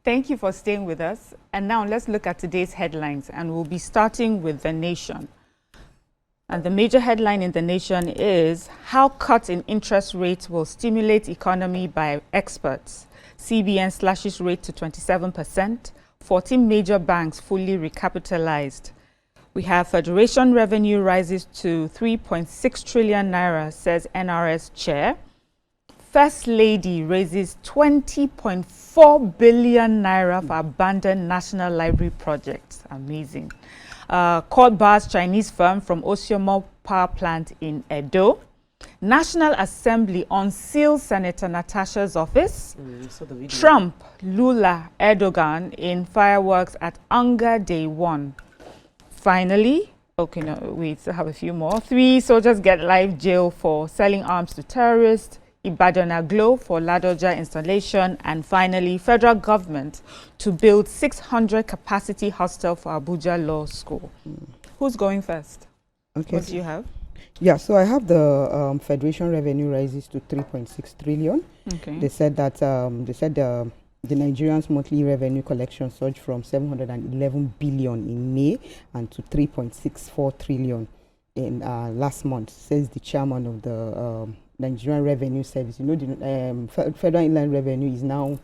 Thank you for staying with us. And now let's look at today's headlines, and we'll be starting with The Nation. And the major headline in The Nation is how cuts in interest rates will stimulate economy by experts. CBN slashes rate to 27%. 14 major banks fully recapitalized. We have Federation revenue rises to 3.6 trillion naira, says NRS chair. First Lady raises 20.4 billion naira for abandoned National Library projects. Amazing. Court bars Chinese firm from Osiomo power plant in Edo. National Assembly unseals Senator Natasha's office. Trump, Lula, Erdogan in fireworks at Unger Day 1. Finally, okay, no, we still have a few more. 3 soldiers get life jail for selling arms to terrorists. Ibadan Aglo for Ladoja installation. And finally, federal government to build 600 capacity hostel for Abuja Law School. Who's going first? Okay. What do you have? Yeah, so I have the Federation revenue rises to 3.6 trillion. Okay. They said that the Nigerians' monthly revenue collection surged from 711 billion in May and to 3.64 trillion in last month, says the chairman of the Nigerian Revenue Service. You know, the Federal Inland Revenue is now,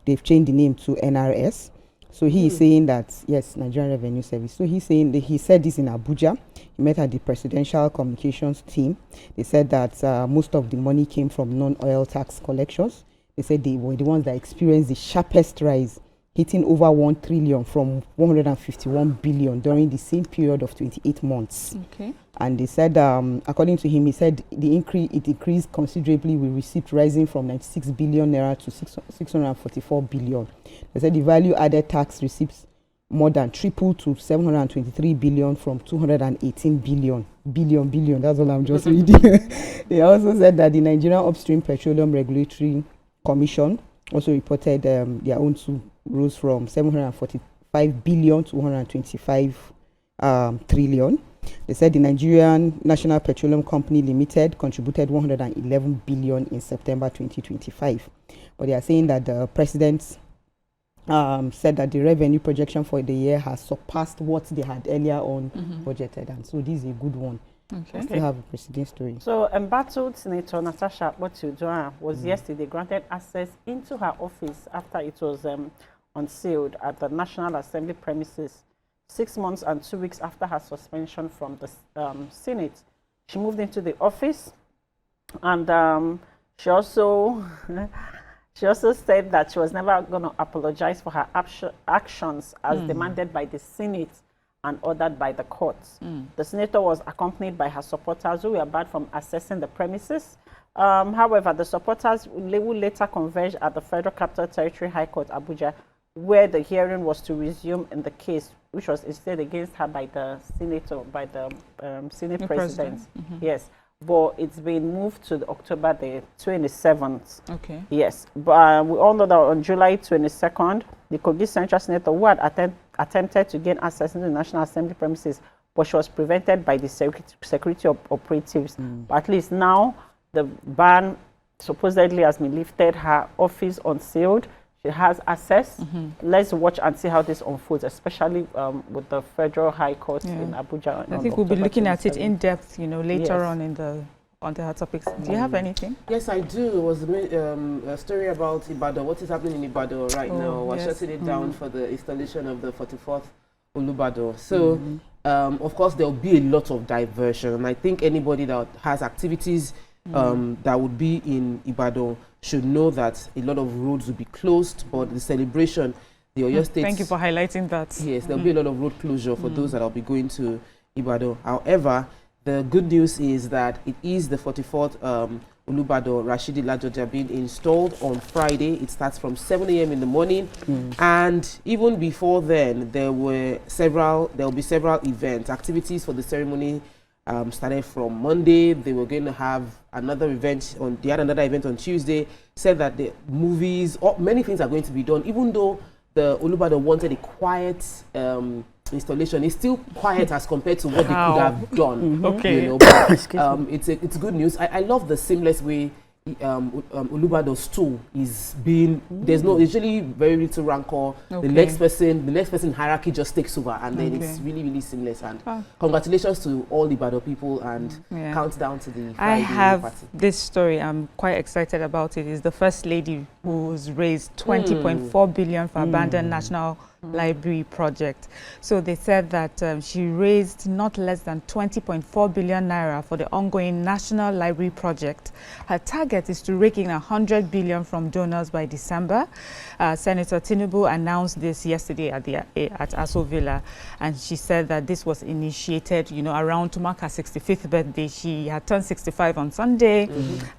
they've changed the name to NRS. So he is saying that, yes, Nigerian Revenue Service. So he's saying that he said this in Abuja. He met at the Presidential Communications team. They said that most of the money came from non-oil tax collections. They said they were the ones that experienced the sharpest rise, hitting over 1 trillion from 151 billion during the same period of 28 months. Okay. And they said, according to him, he said it increased considerably with receipts rising from 96 billion naira to 644 billion. They said the value added tax receipts more than tripled to 723 billion from 218 billion. Billion, that's all I'm just reading. They also said that the Nigerian Upstream Petroleum Regulatory Commission also reported their own too rose from 745 billion to 125 trillion. They said the Nigerian National Petroleum Company Limited contributed 111 billion in September 2025. But they are saying that the president said that the revenue projection for the year has surpassed what they had earlier on budgeted. And so this is a good one. Okay. I still have a preceding story. So embattled Senator Natasha was yesterday granted access into her office after it was unsealed at the National Assembly premises 6 months and 2 weeks after her suspension from the Senate. She moved into the office, and she also said that she was never going to apologize for her actions as demanded by the Senate and ordered by the courts. The senator was accompanied by her supporters who were barred from accessing the premises. However, the supporters will later converge at the Federal Capital Territory High Court, Abuja, where the hearing was to resume in the case, which was instead against her by the senator, by the Senate president. Yes, but it's been moved to October the 27th. Okay. Yes, but we all know that on July 22nd, the Kogi Central Senator who had attempted to gain access into the National Assembly premises, but she was prevented by the security operatives. But at least now, the ban supposedly has been lifted, her office unsealed, she has access. Let's watch and see how this unfolds, especially with the Federal High Court in Abuja. I think we'll be looking at it in depth, later on in the her topics. Do you have anything? Yes, I do. It was a story about Ibadan. What is happening in Ibadan right now? We're shutting it down for the installation of the 44th Olubado. So, of course, there will be a lot of diversion. And I think anybody that has activities that would be in Ibadan should know that a lot of roads will be closed, but the celebration, the Oyo State... Thank you for highlighting that. Yes, there will be a lot of road closure for those that will be going to Ibadan. However, the good news is that it is the 44th Olubado Rashidi Ladoja being installed on Friday. It starts from 7 a.m. in the morning. And even before then, there will be several events, activities for the ceremony. Started from Monday. They were going to have another event they had another event on Tuesday. Said that the movies, many things are going to be done. Even though the Olubado wanted a quiet installation, it's still quiet as compared to what they could have done. Okay. But, it's good news. I love the seamless way Olubado's stool is being there's usually very little rancor. Okay. The next person hierarchy just takes over, and then it's really seamless. And congratulations to all Ibadan people, and countdown to the Friday I have party. this story. I'm quite excited about it. It's the first lady who's raised 20.4 billion for abandoned National Library project. So they said that she raised not less than 20.4 billion naira for the ongoing National Library project. Her target is to rake in 100 billion from donors by December. Senator Tinubu announced this yesterday at Aso Villa, and she said that this was initiated, around to mark her 65th birthday. She had turned 65 on Sunday,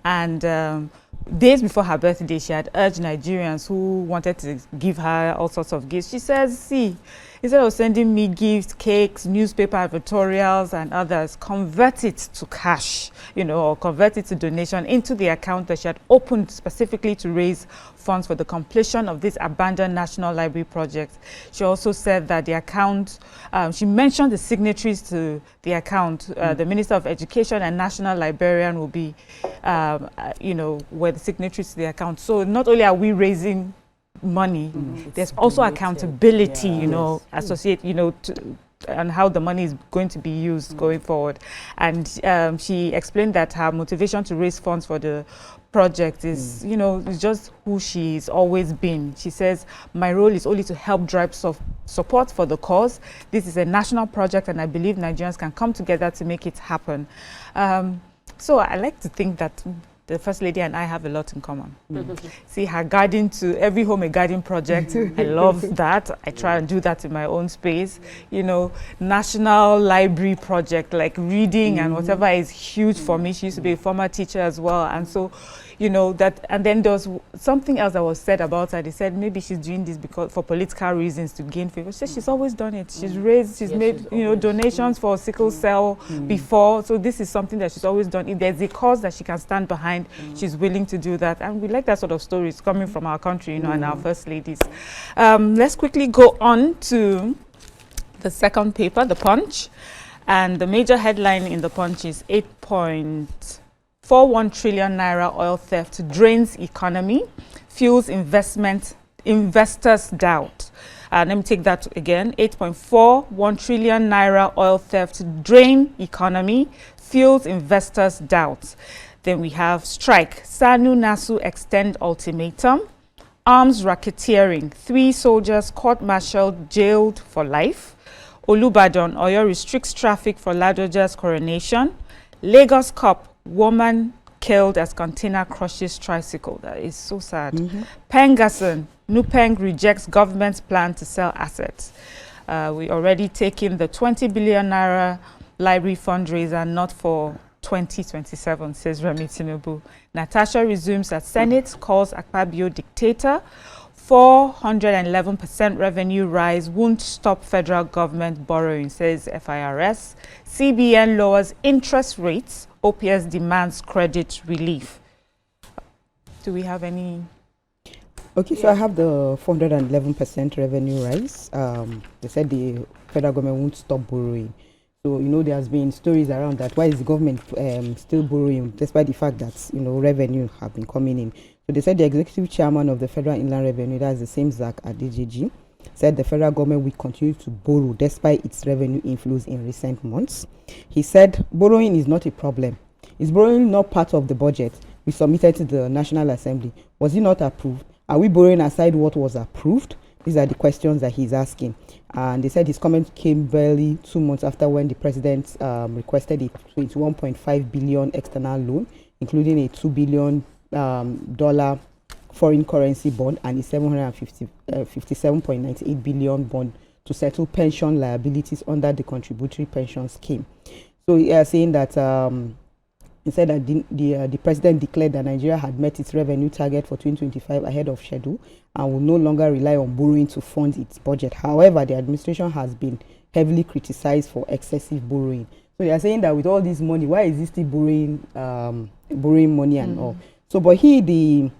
and days before her birthday, she had urged Nigerians who wanted to give her all sorts of gifts. She says, see, instead of sending me gifts, cakes, newspaper editorials and others, convert it to cash, or convert it to donation into the account that she had opened specifically to raise funds for the completion of this abandoned National Library project. She also said that the account, she mentioned the signatories to the account. The Minister of Education and National Librarian will be, were the signatories to the account. So not only are we raising money, there's also accountability, associate, and how the money is going to be used going forward. And she explained that her motivation to raise funds for the project is, it's just who she's always been. She says, my role is only to help drive support for the cause. This is a national project, and I believe Nigerians can come together to make it happen. So I like to think that the First Lady and I have a lot in common. See, her garden to every home a garden project. I love that. I try and do that in my own space. National Library project, like reading and whatever, is huge for me. She used to be a former teacher as well. And so, that, and then there was something else that was said about her. They said maybe she's doing this because for political reasons to gain favor. She said she's always done it. She's raised, she's made, donations for sickle cell before. So this is something that she's always done. If there's a cause that she can stand behind, she's willing to do that. And we like that sort of stories coming from our country, and our first ladies. Let's quickly go on to the second paper, The Punch. And the major headline in The Punch is 8.41 trillion naira oil theft drains economy, fuels investors doubt. Let me take that again. 8.41 trillion naira oil theft drain economy, fuels investors doubt. Then we have strike. SANU NASU extend ultimatum. Arms racketeering. 3 soldiers court-martialed, jailed for life. Olubadan, Oyo restricts traffic for Ladoja's coronation. Lagos Cup, woman killed as container crushes tricycle. That is so sad. Pengason, NUPRC rejects government's plan to sell assets. We already taken the 20 billion naira library fundraiser, not for 2027, says Remi Tinubu. Natasha resumes at Senate, calls Akpabio dictator. 411% revenue rise won't stop federal government borrowing, says FIRS. CBN lowers interest rates. OPS demands credit relief. Do we have any? Okay, so I have the 411% revenue rise. They said the federal government won't stop borrowing. So, there has been stories around that. Why is the government still borrowing, despite the fact that, revenue have been coming in? So they said the executive chairman of the Federal Inland Revenue, that's the same Zach at DGG, said the federal government will continue to borrow despite its revenue inflows in recent months. He said borrowing is not a problem. Is borrowing not part of the budget we submitted to the National Assembly? Was it not approved? Are we borrowing aside what was approved? These are the questions that he's asking. And they said his comment came barely 2 months after when the president requested a 21.5 billion external loan, including a $2 billion foreign currency bond and a 57.98 billion bond to settle pension liabilities under the contributory pension scheme. So they are saying that he said that the president declared that Nigeria had met its revenue target for 2025 ahead of schedule and will no longer rely on borrowing to fund its budget. However, the administration has been heavily criticized for excessive borrowing. So they are saying that with all this money, why is he still borrowing money and all? So, but he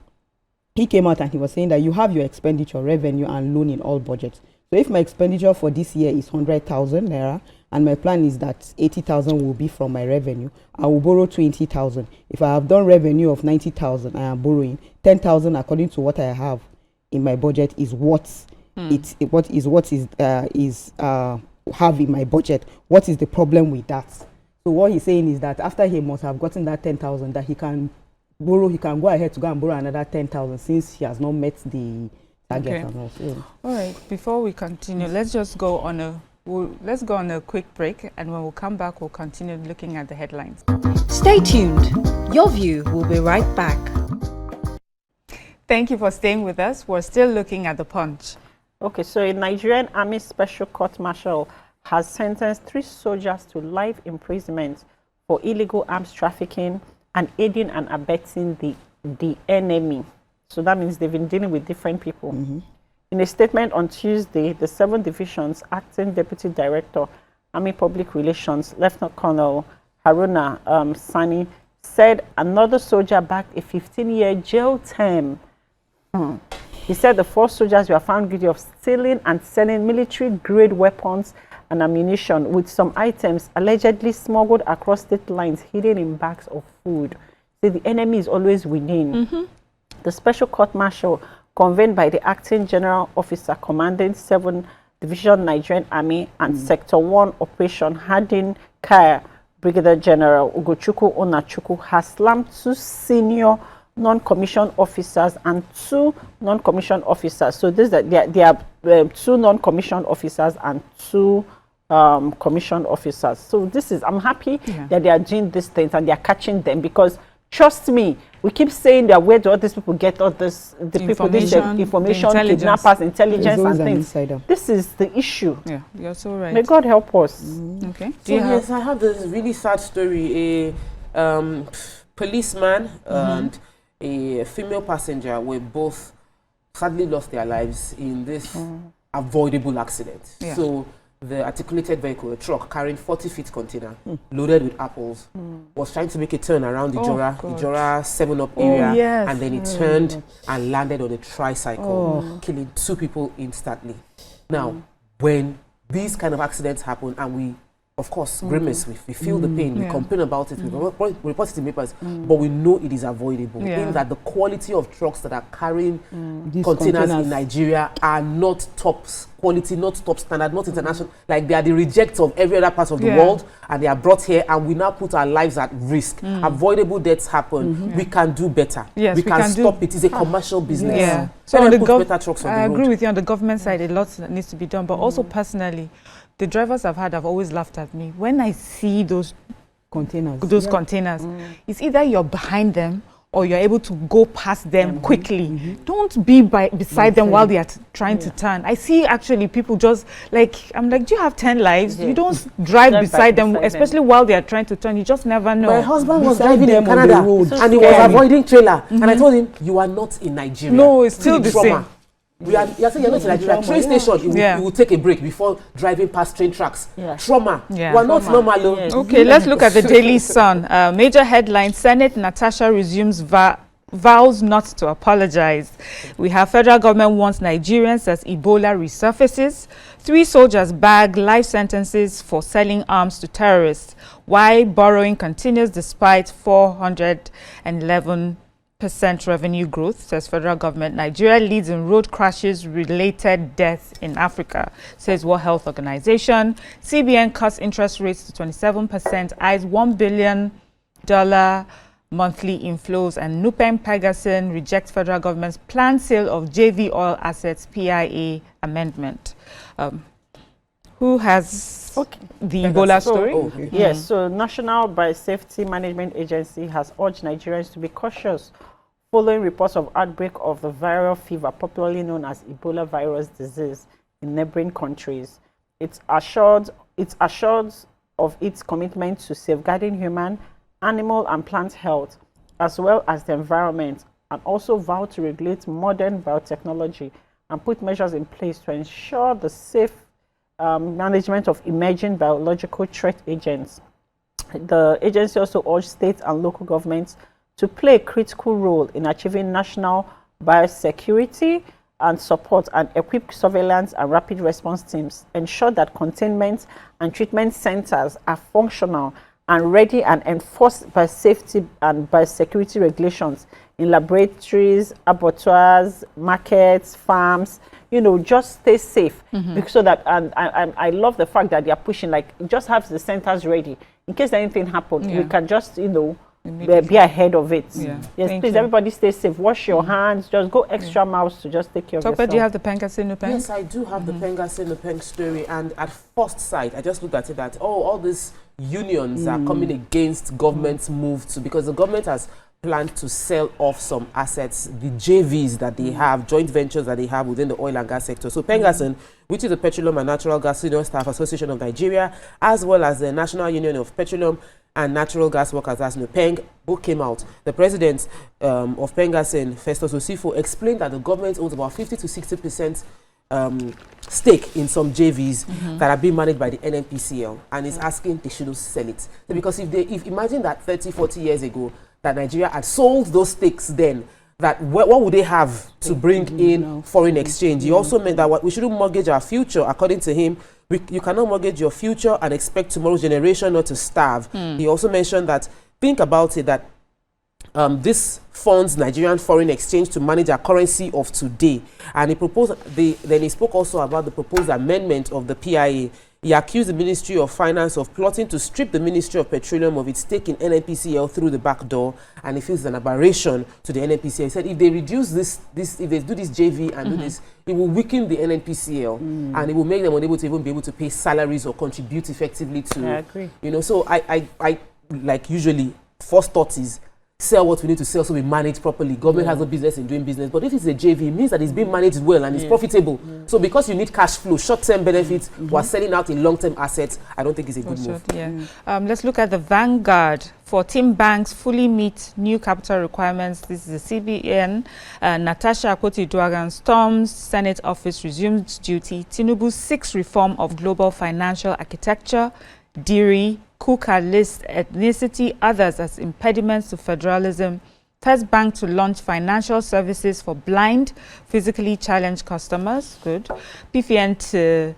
came out and he was saying that you have your expenditure, revenue, and loan in all budgets. So if my expenditure for this year is 100,000 naira, and my plan is that 80,000 will be from my revenue, I will borrow 20,000. If I have done revenue of 90,000, I am borrowing 10,000 according to what I have in my budget is what have in my budget. What is the problem with that? So what he's saying is that after he must have gotten that 10,000, that he can borrow, he can go ahead to go and borrow another 10,000 since he has not met the target. Okay. All right. Before we continue, let's just go on a quick break, and when we come back, we'll continue looking at the headlines. Stay tuned. Your View will be right back. Thank you for staying with us. We're still looking at the Punch. Okay, so a Nigerian Army Special Court Martial has sentenced 3 soldiers to life imprisonment for illegal arms trafficking and aiding and abetting the enemy. So that means they've been dealing with different people. In a statement on Tuesday, the 7 Division's Acting Deputy Director, Army Public Relations, Lieutenant Colonel Haruna Sani, said another soldier backed a 15-year jail term. He said the 4 soldiers were found guilty of stealing and selling military-grade weapons and ammunition, with some items allegedly smuggled across state lines hidden in bags of food. So the enemy is always winning. The Special Court Martial, convened by the Acting General Officer commanding 7 Division Nigerian Army and Sector 1 Operation Hardin Kaya, Brigadier General Ugochukwu Onachukwu, has slammed 2 senior non-commissioned officers and 2 non-commissioned officers. So this they are 2 non-commissioned officers and 2 commissioned officers. So this is, I'm happy that they are doing these things and they are catching them, because trust me, we keep saying that where do all these people get all this, the people, this information, kidnappers, intelligence and things. This is the issue. Yeah, you're so right. May God help us. Okay. So yes, I have this really sad story. A policeman and a female passenger were both sadly lost their lives in this avoidable accident. So the articulated vehicle, a truck carrying 40-feet container loaded with apples, was trying to make a turn around the Jora 7-Up area, and then it turned and landed on a tricycle, killing 2 people instantly. Now, when these kind of accidents happen, and we, of course, grimace, we feel the pain, we complain about it, we report it in papers, but we know it is avoidable, in that the quality of trucks that are carrying these containers in Nigeria are not top quality, not top standard, not international. Like, they are the rejects of every other part of the world, and they are brought here, and we now put our lives at risk. Avoidable deaths happen. We can do better. Yes, we can stop it. It's a commercial business. So on the I agree with you. On the government side, a lot needs to be done, but also personally, the drivers I've had have always laughed at me when I see those containers. It's either you're behind them or you're able to go past them quickly. Don't be beside them while they are trying to turn. I see actually people just like, I'm like, do you have 10 lives? You don't drive beside them, especially while they are trying to turn. You just never know. My husband was driving in Canada and he was avoiding trailer. And I told him, you are not in Nigeria. No, it's still the same. You're saying you're not in Nigeria. Train station, you will take a break before driving past train tracks. Trauma. We're not normal. Okay, let's look at the Daily Sun. Major headline: Senate Natasha resumes vows not to apologize. We have federal government wants Nigerians as Ebola resurfaces. 3 soldiers bag life sentences for selling arms to terrorists. Why borrowing continues despite 411% revenue growth, says federal government. Nigeria leads in road crashes related deaths in Africa, says World Health Organization. CBN cuts interest rates to 27%, eyes $1 billion monthly inflows, and NUPRC rejects federal government's planned sale of JV oil assets PIA amendment. Who has the Ebola story? Yes, so National Biosafety Management Agency has urged Nigerians to be cautious following reports of outbreak of the viral fever, popularly known as Ebola virus disease, in neighboring countries. It's assured of its commitment to safeguarding human, animal and plant health, as well as the environment, and also vow to regulate modern biotechnology and put measures in place to ensure the safe management of emerging biological threat agents. The agency also urged state and local governments to play a critical role in achieving national biosecurity and support and equip surveillance and rapid response teams, ensure that containment and treatment centers are functional and ready and enforced by safety and by security regulations in laboratories, abattoirs, markets, farms. You know, just stay safe. Because so that, and I love the fact that they are pushing, like, just have the centers ready in case anything happens. We can just, you know, be ahead of it. Yes, please, everybody stay safe. Wash your hands. Just go extra miles to just take care of yourself. Do you have the Pengassin Nupeng? Yes, I do have the Pengassin Nupeng story. And at first sight, I just looked at it that, all these unions are coming against government's move to, because the government has planned to sell off some assets, the JVs that they have, joint ventures that they have within the oil and gas sector. So Pengassin, which is the Petroleum and Natural Gas Senior Staff Association of Nigeria, as well as the National Union of Petroleum and Natural Gas Workers, as NUPRC, both came out. The president of Pengassin, Festus Osifo, explained that the government owns about 50 to 60% stake in some JVs that are being managed by the NNPCL, and is asking they shouldn't sell it. Because if imagine that 30, 40 years ago, that Nigeria had sold those stakes then, that what would they have to bring in foreign exchange? He also meant that we shouldn't mortgage our future. According to him, you cannot mortgage your future and expect tomorrow's generation not to starve. He also mentioned that, think about it, that this funds Nigerian foreign exchange to manage our currency of today. And he proposed, then he spoke also about the proposed amendment of the PIA. He accused the Ministry of Finance of plotting to strip the Ministry of Petroleum of its stake in NNPCL through the back door, and he feels an aberration to the NNPCL. He said if they reduce this, if they do this JV and do this, it will weaken the NNPCL, and it will make them unable to even be able to pay salaries or contribute effectively to, I agree. You know, so I like usually first thought is sell what we need to sell so we manage properly. Government has no business in doing business. But if it's a JV, it means that it's being managed well and it's profitable. So because you need cash flow, short-term benefits, while selling out in long-term assets, I don't think it's a good move. Let's look at the Vanguard. 14 banks fully meet new capital requirements. This is the CBN. Natasha Akpoti-Uduaghan storms Senate office, resumes duty. Tinubu's 6th reform of global financial architecture. Diri, Kuka list ethnicity, others as impediments to federalism. First bank to launch financial services for blind, physically challenged customers. Good. PFN to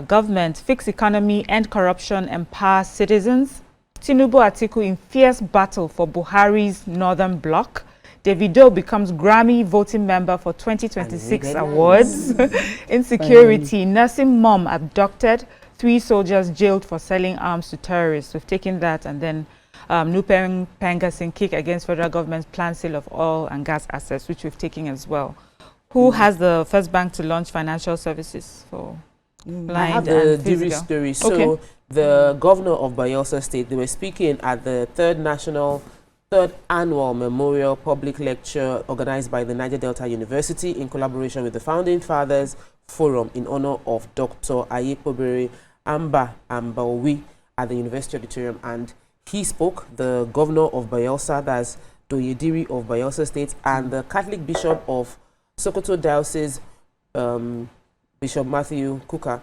government, fix economy, end corruption, empower citizens. Tinubu Atiku in fierce battle for Buhari's Northern Bloc. Davido becomes Grammy voting member for 2026 awards. Insecurity, nursing mom abducted. 3 soldiers jailed for selling arms to terrorists. We've taken that, and then NUPRC Pengassin kick against federal government's planned sale of oil and gas assets, which we've taken as well. Who has the first bank to launch financial services for blind I have and the physical? story. So the governor of Bayelsa State, they were speaking at the third annual memorial public lecture organized by the Niger Delta University in collaboration with the Founding Fathers Forum in honor of Dr. Ayekobere Amba Ambaowi at the University Auditorium. And he spoke, the governor of Bayelsa, that's Doyediri of Bayelsa State, and the Catholic Bishop of Sokoto Diocese, Bishop Matthew Kuka.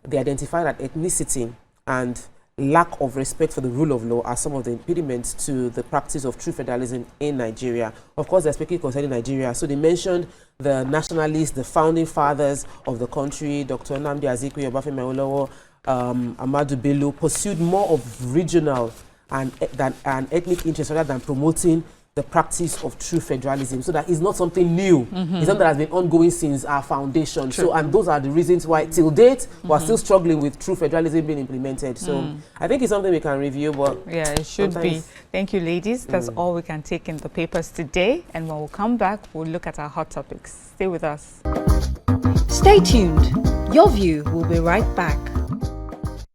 They identified that ethnicity and lack of respect for the rule of law are some of the impediments to the practice of true federalism in Nigeria. Of course, they're speaking concerning Nigeria. So they mentioned the nationalists, the founding fathers of the country, Dr. Nnamdi Azikiwe, Obafemi Awolowo, Ahmadu Bello, pursued more of regional and ethnic interests rather than promoting the practice of true federalism. So that is not something new. It's something that has been ongoing since our foundation. True. So, and those are the reasons why till date we're still struggling with true federalism being implemented. So I think it's something we can review, but yeah, it should be. Thank you, ladies. That's all we can take in the papers today. And when we come back, we'll look at our hot topics. Stay with us. Stay tuned. Your View will be right back.